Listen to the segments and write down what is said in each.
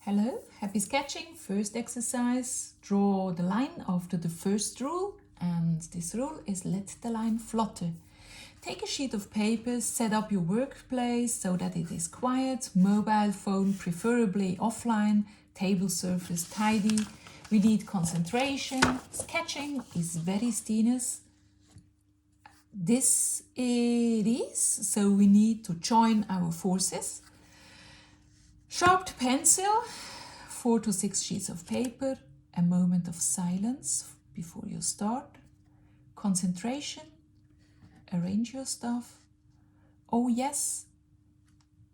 Hello, happy sketching. First exercise, draw the line after the first rule, and this rule is let the line flutter. Take a sheet of paper, set up your workplace so that it is quiet, mobile phone preferably offline, table surface tidy. We need concentration. Sketching is very strenuous. This it is, so we need to join our forces. Sharpened pencil, 4 to 6 sheets of paper, a moment of silence before you start. Concentration, arrange your stuff. Oh yes,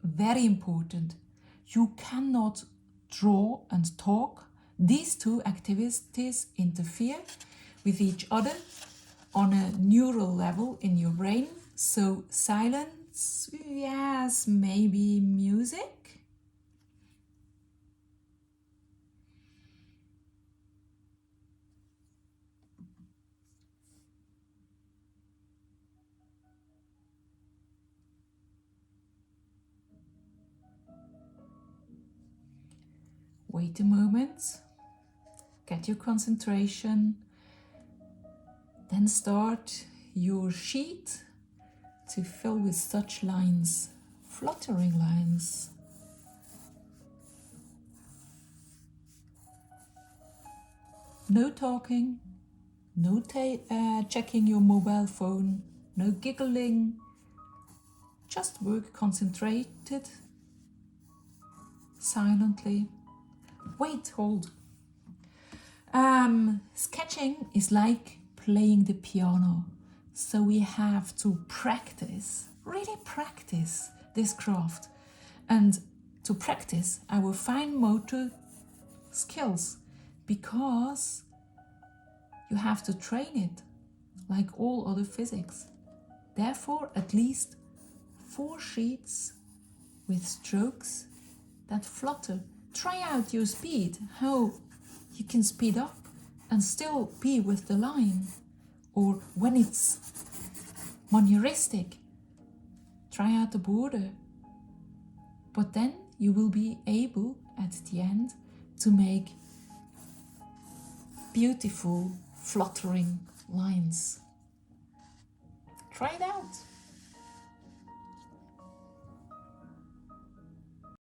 very important, you cannot draw and talk. These two activities interfere with each other on a neural level in your brain. So silence, yes, maybe music. Wait a moment, get your concentration, then start your sheet to fill with such lines, fluttering lines. No talking, no checking your mobile phone, no giggling, just work concentrated, silently. Wait, hold. Sketching is like playing the piano. So we have to practice, really practice this craft. And to practice our fine motor skills, because you have to train it like all other physics. Therefore, at least 4 sheets with strokes that flutter. Try out your speed, how you can speed up and still be with the line. Or when it's manieristic, try out the border. But then you will be able at the end to make beautiful fluttering lines. Try it out.